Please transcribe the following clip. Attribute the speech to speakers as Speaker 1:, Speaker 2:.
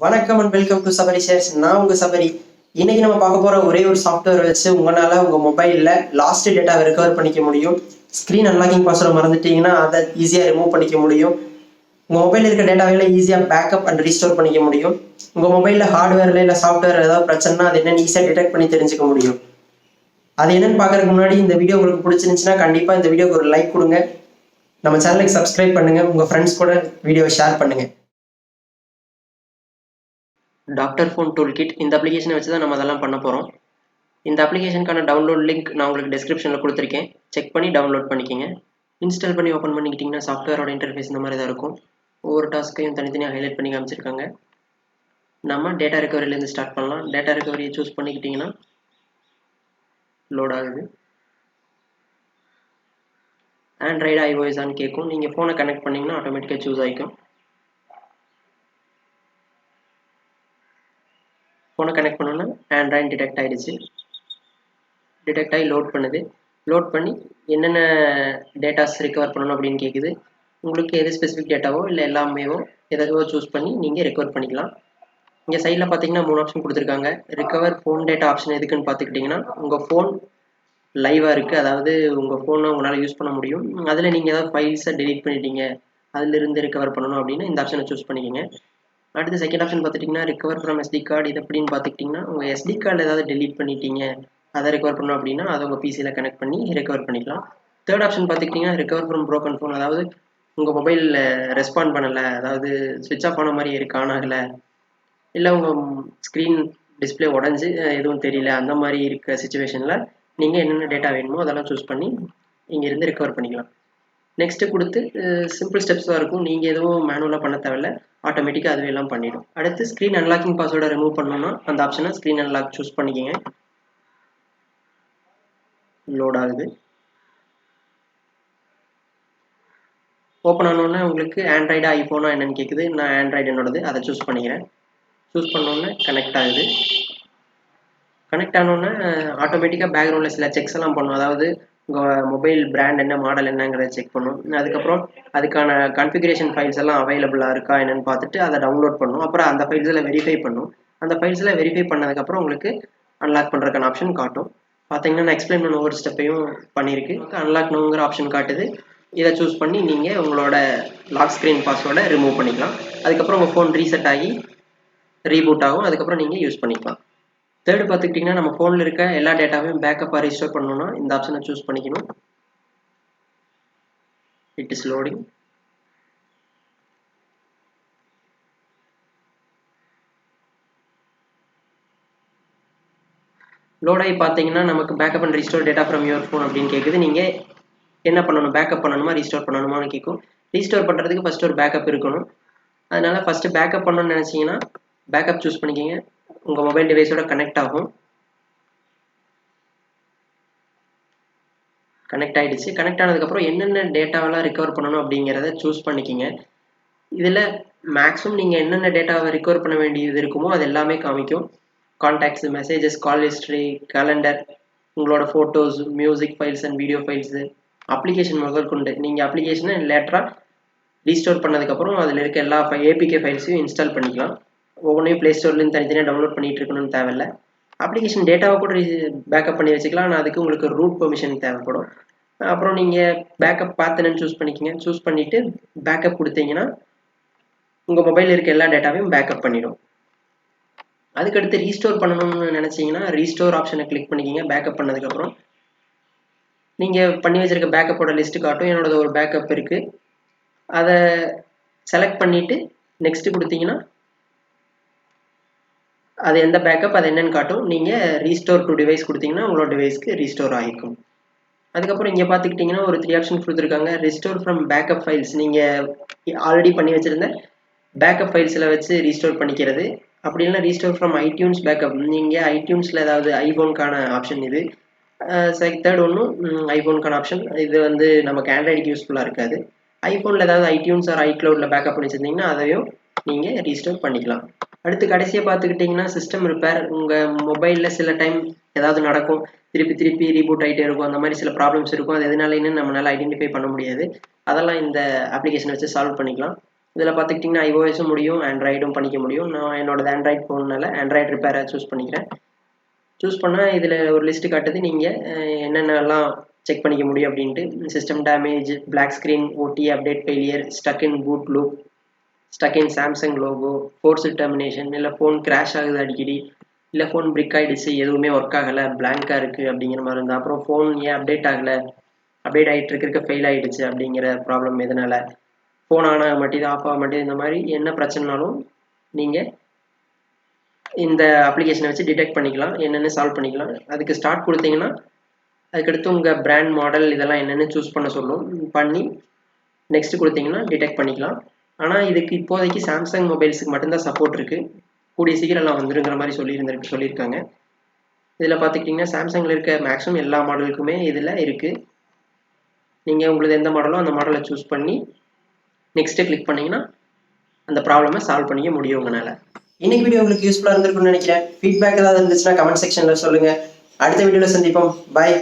Speaker 1: வணக்கம் and welcome to Sabari shares. நான் உங்க சபரி. இன்னைக்கு நம்ம பார்க்க போற ஒரே ஒரு சாஃப்ட்வேர் வச்சு உங்களால உங்க மொபைல்ல லாஸ்ட் டேட்டாவை ரெக்கவர் பண்ணிக்க முடியும். ஸ்கிரீன் அன்லாக்கிங் பாஸ்வேர்ட் மறந்துட்டீங்கன்னா அதை ஈஸியா ரிமூவ் பண்ணிக்க முடியும். உங்க மொபைல் இருக்க டேட்டாவை ஈஸியா பேக்கப் அண்ட் ரீஸ்டோர் பண்ணிக்க முடியும். உங்க மொபைல்ல ஹார்ட்வேர்ல இல்ல சாஃப்ட்வேர் ஏதாவது பிரச்சனைனா அது என்னன்னு ஈஸியா டிடெக்ட் பண்ணி தெரிஞ்சுக்க முடியும். அது என்னன்னு பாக்குறதுக்கு முன்னாடி இந்த வீடியோ உங்களுக்கு பிடிச்சிருந்துச்சுன்னா கண்டிப்பா இந்த வீடியோக்கு ஒரு லைக் கொடுங்க. நம்ம சேனலுக்கு சப்ஸ்கிரைப் பண்ணுங்க. உங்க ஃப்ரெண்ட்ஸ் கூட வீடியோவை ஷேர் பண்ணுங்க. dr.fone டூல் கிட் இந்த அப்ளிகேஷனை வச்சு தான் நம்ம அதெல்லாம் பண்ண போகிறோம். இந்த அப்ளிகேஷனுக்கான டவுன்லோட் லிங்க் நான் உங்களுக்கு டிஸ்கிரிப்ஷனில் கொடுத்துருக்கேன். செக் பண்ணி டவுன்லோட் பண்ணிக்கோங்க. இன்ஸ்டால் பண்ணி ஓப்பன் பண்ணிக்கிட்டிங்கன்னா சாஃப்ட்வேரோட இன்டர்ஃபேஸ் இந்த மாதிரி தான் இருக்கும். ஒவ்வொரு டாஸ்க்கையும் தனித்தனியாக ஹைலைட் பண்ணி காமிச்சிருக்காங்க. நம்ம டேட்டா ரெக்கவரிலேருந்து ஸ்டார்ட் பண்ணலாம். டேட்டா ரெக்கவரியை சூஸ் பண்ணிக்கிட்டிங்கன்னா லோட் ஆகுது. ஆண்ட்ராய்டு ஐஓஎஸ்ஆன்னு கேட்கும். நீங்கள் ஃபோனை கனெக்ட் பண்ணிங்கன்னா ஆட்டோமேட்டிக்காக சூஸ் ஆகிக்கும். ஃபோனை கனெக்ட் பண்ணோன்னா ஆண்ட்ராய்டு டிடெக்ட் ஆகிடுச்சு. டிடெக்ட் ஆகி லோட் பண்ணுது. லோட் பண்ணி என்னென்ன டேட்டாஸ் ரெக்கவர் பண்ணணும் அப்படின்னு கேட்குது. உங்களுக்கு எது ஸ்பெசிஃபிக் டேட்டாவோ இல்லை எல்லாமேவோ எதோ சூஸ் பண்ணி நீங்கள் ரெக்கவர் பண்ணிக்கலாம். இங்கே சைடில் பார்த்தீங்கன்னா 3 ஆப்ஷன் கொடுத்துருக்காங்க. ரெக்கவர் ஃபோன் டேட்டா ஆப்ஷன் எதுக்குன்னு பார்த்துக்கிட்டிங்கன்னா உங்கள் ஃபோன் லைவாக இருக்குது, அதாவது உங்கள் ஃபோனை உங்களால் யூஸ் பண்ண முடியும். அதில் நீங்கள் ஏதாவது ஃபைல்ஸை டெலீட் பண்ணிட்டீங்க, அதிலிருந்து ரெக்கவர் பண்ணணும் அப்படின்னு இந்த ஆப்ஷனை சூஸ் பண்ணிக்கோங்க. அடுத்து செகண்ட் ஆப்ஷன் பார்த்துட்டிங்கன்னா ரெக்கவர் ஃப்ரம் எஸ்டி கார்டு. இது எப்படின்னு பார்த்துக்கிட்டிங்கன்னா உங்கள் எஸ்டி கார்டு ஏதாவது டெலீட் பண்ணிட்டீங்க, அதை ரெக்கவர் பண்ணணும் அப்படின்னா அதை உங்கள் பிசியில் கனெக்ட் பண்ணி ரெக்கவர் பண்ணிக்கலாம். தேர்ட் ஆப்ஷன் பார்த்துக்கிட்டிங்கன்னா ரெக்கவர் ஃப்ரம் ப்ரோக்கன் ஃபோன், அதாவது உங்கள் மொபைலில் ரெஸ்பாண்ட் பண்ணலை, அதாவது ஸ்விட்ச் ஆஃப் ஆன மாதிரி இருக்கு, ஆன் ஆகலை, இல்லை உங்கள் ஸ்க்ரீன் டிஸ்பிளே உடஞ்சி எதுவும் தெரியல, அந்த மாதிரி இருக்க சுச்சுவேஷனில் நீங்கள் என்னென்ன டேட்டா வேணுமோ அதெல்லாம் சூஸ் பண்ணி இங்கேருந்து ரெக்கவர் பண்ணிக்கலாம். நெக்ஸ்ட்டு கொடுத்து சிம்பிள் ஸ்டெப்ஸ் தான் இருக்கும். நீங்கள் எதுவும் மேனுவலாக பண்ண தேவையில்ல, ஆட்டோமேட்டிக்காக அதுவே எல்லாம் பண்ணிடும். அடுத்து ஸ்க்ரீன் அன்லாக்கிங் பாஸ்வேர்டை ரிமூவ் பண்ணணும்னா அந்த ஆப்ஷனை ஸ்க்ரீன் அன்லாக் சூஸ் பண்ணிக்கோங்க. லோட் ஆகுது. ஓப்பன் ஆனோடனே உங்களுக்கு ஆண்ட்ராய்டு ஐஃபோனா என்னன்னு கேட்குது. நான் ஆண்ட்ராய்டு என்னோடது, அதை சூஸ் பண்ணிக்கிறேன். சூஸ் பண்ணோன்னே கனெக்ட் ஆகுது. கனெக்ட் ஆனோடனே ஆட்டோமேட்டிக்காக பேக்ரவுண்டில் சில செக்ஸ் எல்லாம் பண்ணும். அதாவது உங்கள் மொபைல் பிராண்ட் என்ன, மாடல் என்னங்கிறத செக் பண்ணும். அதுக்கப்புறம் அதுக்கான கான்ஃபிகரேஷன் ஃபைல்ஸ் எல்லாம் அவைலபிளாக இருக்கா என்னன்னு பார்த்துட்டு அதை டவுன்லோட் பண்ணும். அப்புறம் அந்த ஃபைல்ஸில் வெரிஃபை பண்ணும். அந்த ஃபைல்ஸில் வெரிஃபை பண்ணதுக்கப்புறம் உங்களுக்கு அன்லாக் பண்ணுறதுக்கான ஆப்ஷன் காட்டும். பார்த்தீங்கன்னா நான் எக்ஸ்பிளைன் பண்ண ஒவ்வொரு ஸ்டெப்பையும் பண்ணியிருக்கு. அன்லாக் நோங்கிற ஆப்ஷன் காட்டுது. இதை சூஸ் பண்ணி நீங்கள் உங்களோட லாக் ஸ்க்ரீன் பாஸ்வேர்டை ரிமூவ் பண்ணிக்கலாம். அதுக்கப்புறம் உங்கள் ஃபோன் ரீசெட் ஆகி ரீபூட் ஆகும். அதுக்கப்புறம் நீங்கள் யூஸ் பண்ணிக்கலாம். தேர்டு பார்த்துக்கிட்டிங்கன்னா நம்ம ஃபோனில் இருக்க எல்லா டேட்டாவையும் பேக்கப்பாக ரிஸ்டோர் பண்ணணும்னா இந்த ஆப்ஷனை சூஸ் பண்ணிக்கணும். It is loading. லோட் ஆகி பார்த்தீங்கன்னா நமக்கு backup and restore data from your phone அப்படின்னு கேட்குது. நீங்கள் என்ன பண்ணணும், பேக்கப் பண்ணணுமா ரீஸ்டோர் பண்ணணுமான்னு கேட்கும். ரீஸ்டோர் பண்ணுறதுக்கு ஃபஸ்ட்டு ஒரு பேக்கப் இருக்கணும். அதனால் ஃபஸ்ட்டு பேக்கப் பண்ணணும்னு நினச்சிங்கன்னா பேக்கப் சூஸ் பண்ணிக்கிங்க. உங்கள் மொபைல் டிவைஸோட கனெக்ட் ஆகும். கனெக்ட் ஆகிடுச்சு. கனெக்ட் ஆனதுக்கப்புறம் என்னென்ன டேட்டாவெல்லாம் ரெக்கவர் பண்ணணும் அப்படிங்கிறத சூஸ் பண்ணிக்கிங்க. இதில் மேக்ஸிமம் நீங்கள் என்னென்ன டேட்டாவை ரெக்கவர் பண்ண வேண்டியது இருக்குமோ அது எல்லாமே காமிக்கும். Contacts, messages, call history, calendar, உங்களோட photos, music files and video files, application முதல் கொண்டு நீங்கள் அப்ளிகேஷனை லேட்டராக ரீஸ்டோர் பண்ணதுக்கப்புறம் அதில் இருக்க எல்லா ஏபிகே ஃபைல்ஸையும் இன்ஸ்டால் பண்ணிக்கலாம். ஒவ்வொன்றையும் ப்ளே ஸ்டோர்லேருந்து தனித்தனியாக டவுன்லோட் பண்ணிகிட்டு இருக்கணும்னு தேவையில்லை. அப்ளிகேஷன் டேட்டாவை கூட பேக்கப் பண்ணி வச்சுக்கலாம். ஆனால் அதுக்கு உங்களுக்கு ரூட் பெர்மிஷன் தேவைப்படும். அப்புறம் நீங்கள் பேக்கப் பார்த்தேன்னு சூஸ் பண்ணிக்கோங்க. சூஸ் பண்ணிவிட்டு பேக்கப் கொடுத்தீங்கன்னா உங்கள் மொபைலில் இருக்க எல்லா டேட்டாவையும் பேக்கப் பண்ணிடும். அதுக்கடுத்து ரீஸ்டோர் பண்ணணும்னு நினச்சிங்கன்னா ரீஸ்டோர் ஆப்ஷனை கிளிக் பண்ணிக்கிங்க. பேக்கப் பண்ணதுக்கப்புறம் நீங்கள் பண்ணி வச்சுருக்க பேக்கப்போட லிஸ்ட்டு காட்டும். என்னோடது ஒரு பேக்கப் இருக்குது, அதை செலக்ட் பண்ணிவிட்டு நெக்ஸ்ட்டு கொடுத்தீங்கன்னா அது எந்த பேக்கப் அது என்னன்னு காட்டும். நீங்கள் ரீஸ்டோர் டு டிவைஸ் கொடுத்தீங்கன்னா உங்களோட டிவைஸ்க்கு ரீஸ்டோர் ஆகிக்கும். அதுக்கப்புறம் இங்கே பார்த்துக்கிட்டிங்கன்னா ஒரு 3 ஆப்ஷன் கொடுத்துருக்காங்க. ரிஸ்டோர் ஃப்ரம் பேக்கப் ஃபைல்ஸ், நீங்கள் ஆல்ரெடி பண்ணி வச்சுருந்த பேக்கப் ஃபைல்ஸில் வச்சு ரீஸ்டோர் பண்ணிக்கிறது. அப்படி இல்லைனா ரீஸ்டோர் ஃப்ரம் ஐடியூன்ஸ் பேக்கப், நீங்கள் ஐடியூன்ஸில் ஏதாவது ஐஃபோனுக்கான ஆப்ஷன் இது. தேர்ட் ஒன்றும் ஐஃபோனுக்கான ஆப்ஷன். இது வந்து நமக்கு ஆண்ட்ராய்டுக்கு யூஸ்ஃபுல்லாக இருக்காது. ஐஃபோனில் ஏதாவது ஐடியூன்ஸ் ஆர் ஐக்ளவுடில் பேக்கப் பண்ணி வச்சுருந்தீங்கன்னா அதையும் நீங்கள் ரீஸ்டோர் பண்ணிக்கலாம். அடுத்து கடைசியாக பார்த்துக்கிட்டிங்கன்னா சிஸ்டம் ரிப்பேர். உங்கள் மொபைலில் சில டைம் ஏதாவது நடக்கும், திருப்பி ரீபூட் ஆகிட்டே இருக்கும், அந்த மாதிரி சில ப்ராப்ளம்ஸ் இருக்கும். அது எதனாலன்னு நம்மளால் ஐடென்டிஃபை பண்ண முடியாது. அதெல்லாம் இந்த அப்ளிகேஷனை வச்சு சால்வ் பண்ணிக்கலாம். இதில் பார்த்துக்கிட்டிங்கன்னா iOS-ம் முடியும், ஆண்ட்ராய்டும் பண்ணிக்க முடியும். நான் என்னோடது ஆண்ட்ராய்ட் ஃபோன்னால ஆண்ட்ராய்டு ரிப்பேரை சூஸ் பண்ணிக்கிறேன். சூஸ் பண்ணால் இதில் ஒரு லிஸ்ட்டு காட்டுது. நீங்கள் என்னென்னலாம் செக் பண்ணிக்க முடியும் அப்படின்ட்டு. சிஸ்டம் டேமேஜ், பிளாக் ஸ்க்ரீன், ஓடி update failure, stuck in boot loop, stuck in Samsung logo, force termination, இல்லை ஃபோன் கிராஷ் ஆகுது அடிக்கடி, இல்லை ஃபோன் பிரிக் ஆகிடுச்சு, எதுவுமே ஒர்க் ஆகலை, பிளாங்காக இருக்குது அப்படிங்கிற மாதிரி இருந்தால், அப்புறம் ஃபோன் ஏன் அப்டேட் ஆகலை, அப்டேட் ஆகிட்டு இருக்க ஃபெயில் ஆகிடுச்சு அப்படிங்கிற ப்ராப்ளம் எதனால், ஃபோன் ஆன் ஆக மாட்டேது, ஆஃப் ஆக மாட்டேது, இந்த மாதிரி என்ன பிரச்சனைனாலும் நீங்கள் இந்த அப்ளிகேஷனை வச்சு டிடெக்ட் பண்ணிக்கலாம், என்னென்னு சால்வ் பண்ணிக்கலாம். அதுக்கு ஸ்டார்ட் கொடுத்தீங்கன்னா அதுக்கடுத்து உங்கள் பிராண்ட் மாடல் இதெல்லாம் என்னென்னு சூஸ் பண்ண சொல்லும். பண்ணி நெக்ஸ்ட் கொடுத்தீங்கன்னா டிடெக்ட் பண்ணிக்கலாம். ஆனால் இதுக்கு இப்போதைக்கு சாம்சங் மொபைல்ஸுக்கு மட்டும்தான் சப்போர்ட் இருக்குது. கூடிய சீக்கிரம் எல்லாம் வந்துருங்கிற மாதிரி சொல்லியிருக்காங்க. இதில் பார்த்துக்கிட்டிங்கன்னா சாம்சங்கில் இருக்க மேக்ஸிமம் எல்லா மாடலுக்குமே இதில் இருக்குது. நீங்கள் உங்களுக்கு எந்த மாடலோ அந்த மாடலை சூஸ் பண்ணி நெக்ஸ்ட்டு கிளிக் பண்ணிங்கன்னா அந்த ப்ராப்ளமை சால்வ் பண்ணிக்க முடியும் உங்களால். இன்னைக்கு வீடியோ உங்களுக்கு யூஸ்ஃபுல்லாக இருந்திருக்கும்னு நினைக்கிறேன். ஃபீட்பேக் ஏதாவது இருந்துச்சுன்னா கமெண்ட் செக்ஷனில் சொல்லுங்கள். அடுத்த வீடியோவில் சந்திப்போம். பாய்.